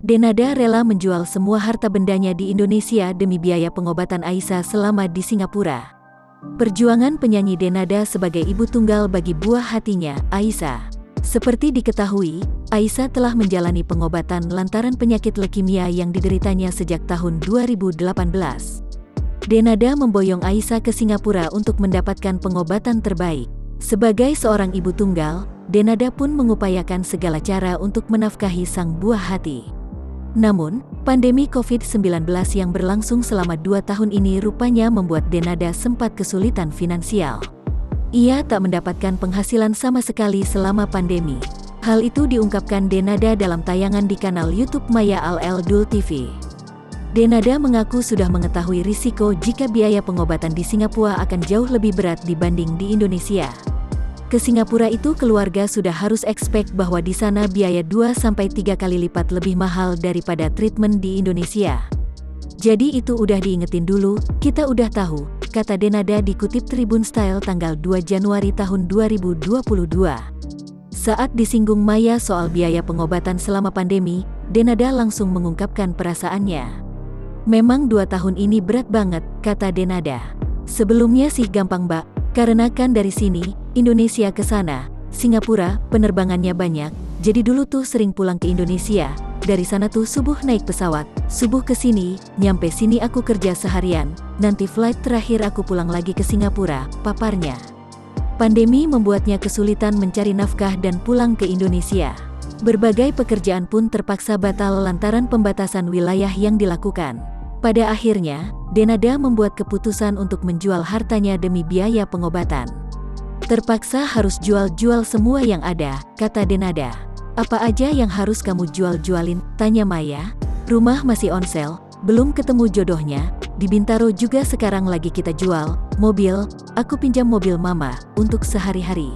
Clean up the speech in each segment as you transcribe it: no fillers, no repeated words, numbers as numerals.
Denada rela menjual semua harta bendanya di Indonesia demi biaya pengobatan Aisyah selama di Singapura. Perjuangan penyanyi Denada sebagai ibu tunggal bagi buah hatinya, Aisyah. Seperti diketahui, Aisyah telah menjalani pengobatan lantaran penyakit leukemia yang dideritanya sejak tahun 2018. Denada memboyong Aisyah ke Singapura untuk mendapatkan pengobatan terbaik. Sebagai seorang ibu tunggal, Denada pun mengupayakan segala cara untuk menafkahi sang buah hati. Namun, pandemi COVID-19 yang berlangsung selama 2 tahun ini rupanya membuat Denada sempat kesulitan finansial. Ia tak mendapatkan penghasilan sama sekali selama pandemi. Hal itu diungkapkan Denada dalam tayangan di kanal YouTube Maya Al-Eldul TV. Denada mengaku sudah mengetahui risiko jika biaya pengobatan di Singapura akan jauh lebih berat dibanding di Indonesia. Ke Singapura itu keluarga sudah harus expect bahwa di sana biaya 2-3 kali lipat lebih mahal daripada treatment di Indonesia. Jadi itu udah diingetin dulu, kita udah tahu, kata Denada dikutip Tribun Style tanggal 2 Januari tahun 2022. Saat disinggung Maya soal biaya pengobatan selama pandemi, Denada langsung mengungkapkan perasaannya. Memang 2 tahun ini berat banget, kata Denada. Sebelumnya sih gampang mbak, karena kan dari sini, Indonesia ke sana, Singapura, penerbangannya banyak, jadi dulu tuh sering pulang ke Indonesia. Dari sana tuh subuh naik pesawat, subuh ke sini, nyampe sini aku kerja seharian, nanti flight terakhir aku pulang lagi ke Singapura, paparnya. Pandemi membuatnya kesulitan mencari nafkah dan pulang ke Indonesia. Berbagai pekerjaan pun terpaksa batal lantaran pembatasan wilayah yang dilakukan. Pada akhirnya, Denada membuat keputusan untuk menjual hartanya demi biaya pengobatan. Terpaksa harus jual-jual semua yang ada, kata Denada. Apa aja yang harus kamu jual-jualin, tanya Maya. Rumah masih on sale, belum ketemu jodohnya, di Bintaro juga sekarang lagi kita jual, mobil, aku pinjam mobil mama, untuk sehari-hari.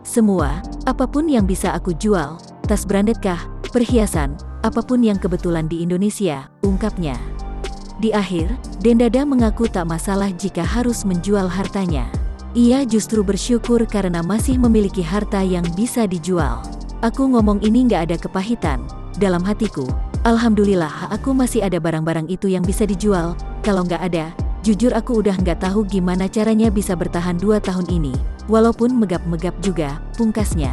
Semua, apapun yang bisa aku jual, tas branded kah, perhiasan, apapun yang kebetulan di Indonesia, ungkapnya. Di akhir, Denada mengaku tak masalah jika harus menjual hartanya. Ia justru bersyukur karena masih memiliki harta yang bisa dijual. Aku ngomong ini gak ada kepahitan. Dalam hatiku, alhamdulillah aku masih ada barang-barang itu yang bisa dijual. Kalau gak ada, jujur aku udah gak tahu gimana caranya bisa bertahan 2 tahun ini. Walaupun megap-megap juga, pungkasnya.